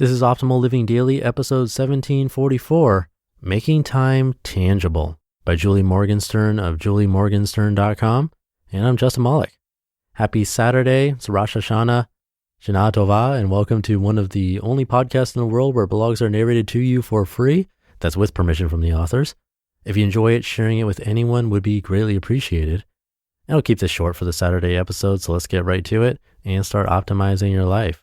This is Optimal Living Daily, episode 1744, Making Time Tangible by Julie Morgenstern of juliemorgenstern.com. And I'm Justin Malik. Happy Saturday, it's Rosh Hashanah, Shana Tova, and welcome to one of the only podcasts in the world where blogs are narrated to you for free. That's with permission from the authors. If you enjoy it, sharing it with anyone would be greatly appreciated. And I'll keep this short for the Saturday episode, so let's get right to it and start optimizing your life.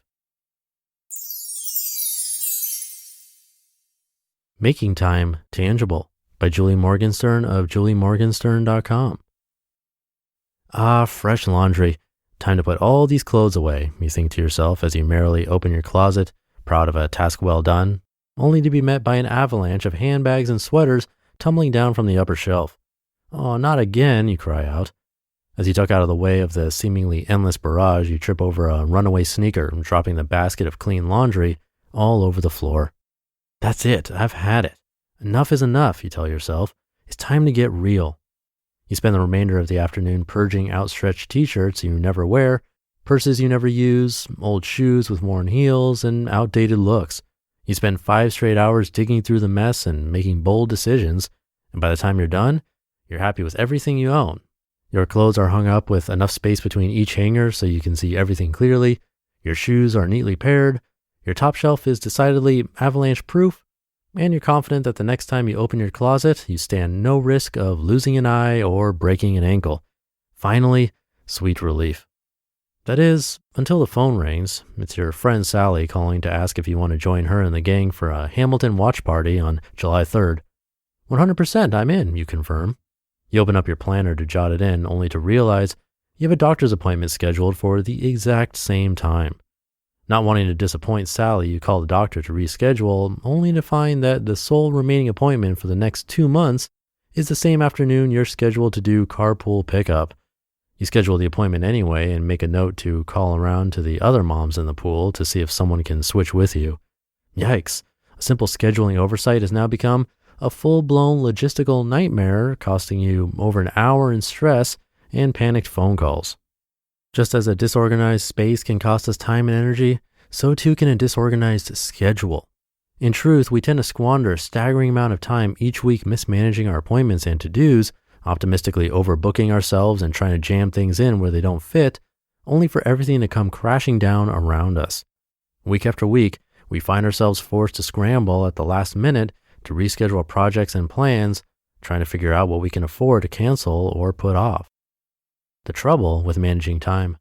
Making Time Tangible by Julie Morgenstern of juliemorgenstern.com. Fresh laundry. Time to put all these clothes away, you think to yourself as you merrily open your closet, proud of a task well done, only to be met by an avalanche of handbags and sweaters tumbling down from the upper shelf. Oh, not again, you cry out. As you duck out of the way of the seemingly endless barrage, you trip over a runaway sneaker, dropping the basket of clean laundry all over the floor. That's it. I've had it. Enough is enough, you tell yourself. It's time to get real. You spend the remainder of the afternoon purging outstretched t-shirts you never wear, purses you never use, old shoes with worn heels, and outdated looks. You spend 5 straight hours digging through the mess and making bold decisions, and by the time you're done, you're happy with everything you own. Your clothes are hung up with enough space between each hanger so you can see everything clearly. Your shoes are neatly paired. Your top shelf is decidedly avalanche-proof, and you're confident that the next time you open your closet, you stand no risk of losing an eye or breaking an ankle. Finally, sweet relief. That is, until the phone rings. It's your friend Sally calling to ask if you want to join her and the gang for a Hamilton watch party on July 3rd. 100% I'm in, you confirm. You open up your planner to jot it in, only to realize you have a doctor's appointment scheduled for the exact same time. Not wanting to disappoint Sally, you call the doctor to reschedule, only to find that the sole remaining appointment for the next 2 months is the same afternoon you're scheduled to do carpool pickup. You schedule the appointment anyway and make a note to call around to the other moms in the pool to see if someone can switch with you. Yikes, a simple scheduling oversight has now become a full-blown logistical nightmare, costing you over an hour in stress and panicked phone calls. Just as a disorganized space can cost us time and energy, so too can a disorganized schedule. In truth, we tend to squander a staggering amount of time each week mismanaging our appointments and to-dos, optimistically overbooking ourselves and trying to jam things in where they don't fit, only for everything to come crashing down around us. Week after week, we find ourselves forced to scramble at the last minute to reschedule projects and plans, trying to figure out what we can afford to cancel or put off. The trouble with managing time.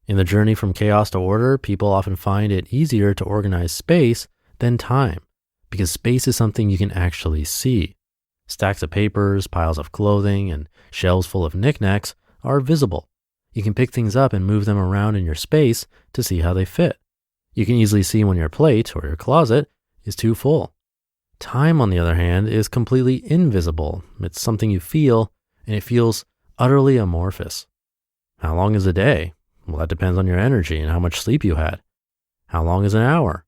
In the journey from chaos to order, people often find it easier to organize space than time, because space is something you can actually see. Stacks of papers, piles of clothing, and shelves full of knickknacks are visible. You can pick things up and move them around in your space to see how they fit. You can easily see when your plate or your closet is too full. Time, on the other hand, is completely invisible. It's something you feel, and it feels utterly amorphous. How long is a day? Well, that depends on your energy and how much sleep you had. How long is an hour?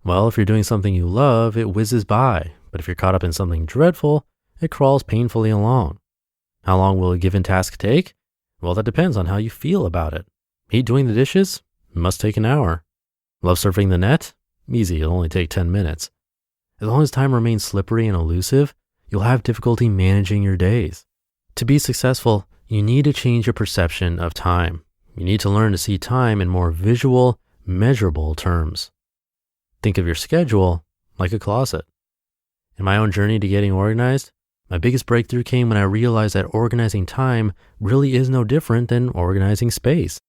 Well, if you're doing something you love, it whizzes by, but if you're caught up in something dreadful, it crawls painfully along. How long will a given task take? Well, that depends on how you feel about it. Hate doing the dishes? It must take an hour. Love surfing the net? Easy, it'll only take 10 minutes. As long as time remains slippery and elusive, you'll have difficulty managing your days. To be successful, you need to change your perception of time. You need to learn to see time in more visual, measurable terms. Think of your schedule like a closet. In my own journey to getting organized, my biggest breakthrough came when I realized that organizing time really is no different than organizing space.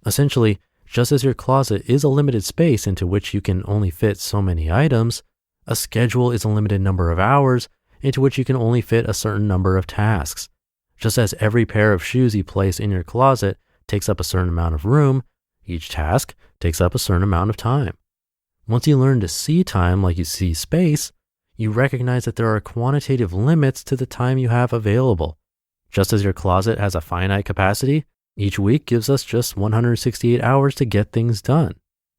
Essentially, just as your closet is a limited space into which you can only fit so many items, a schedule is a limited number of hours into which you can only fit a certain number of tasks. Just as every pair of shoes you place in your closet takes up a certain amount of room, each task takes up a certain amount of time. Once you learn to see time like you see space, you recognize that there are quantitative limits to the time you have available. Just as your closet has a finite capacity, each week gives us just 168 hours to get things done.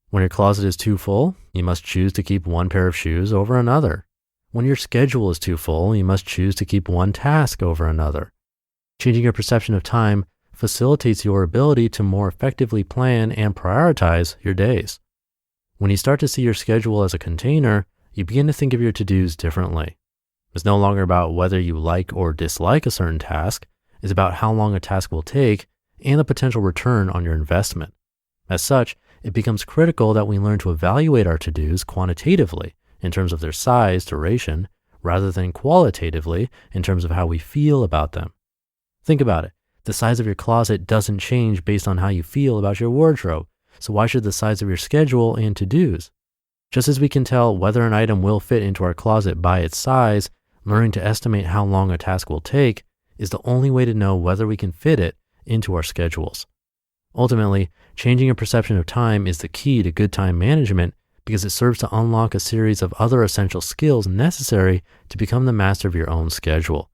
When your closet is too full, you must choose to keep one pair of shoes over another. When your schedule is too full, you must choose to keep one task over another. Changing your perception of time facilitates your ability to more effectively plan and prioritize your days. When you start to see your schedule as a container, you begin to think of your to-dos differently. It's no longer about whether you like or dislike a certain task. It's about how long a task will take and the potential return on your investment. As such, it becomes critical that we learn to evaluate our to-dos quantitatively in terms of their size, duration, rather than qualitatively in terms of how we feel about them. Think about it. The size of your closet doesn't change based on how you feel about your wardrobe. So why should the size of your schedule and to-dos? Just as we can tell whether an item will fit into our closet by its size, learning to estimate how long a task will take is the only way to know whether we can fit it into our schedules. Ultimately, changing your perception of time is the key to good time management because it serves to unlock a series of other essential skills necessary to become the master of your own schedule.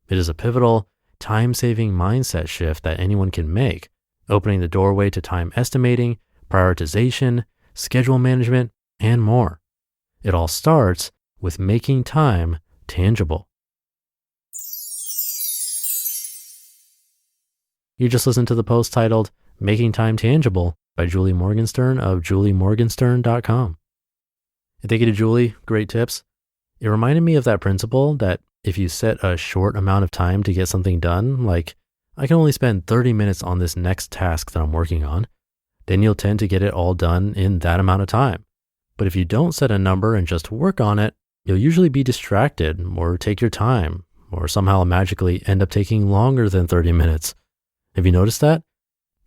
It is a pivotal, time-saving mindset shift that anyone can make, opening the doorway to time estimating, prioritization, schedule management, and more. It all starts with making time tangible. You just listened to the post titled Making Time Tangible by Julie Morgenstern of juliemorgenstern.com. And thank you to Julie, great tips. It reminded me of that principle that if you set a short amount of time to get something done, like I can only spend 30 minutes on this next task that I'm working on, then you'll tend to get it all done in that amount of time. But if you don't set a number and just work on it, you'll usually be distracted or take your time or somehow magically end up taking longer than 30 minutes. Have you noticed that?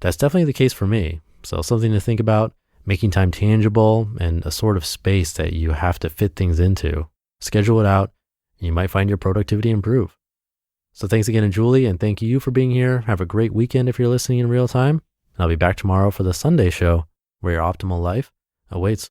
That's definitely the case for me. So something to think about, making time tangible and a sort of space that you have to fit things into. Schedule it out, and you might find your productivity improve. So thanks again to Julie, and thank you for being here. Have a great weekend if you're listening in real time. And I'll be back tomorrow for the Sunday show where your optimal life awaits.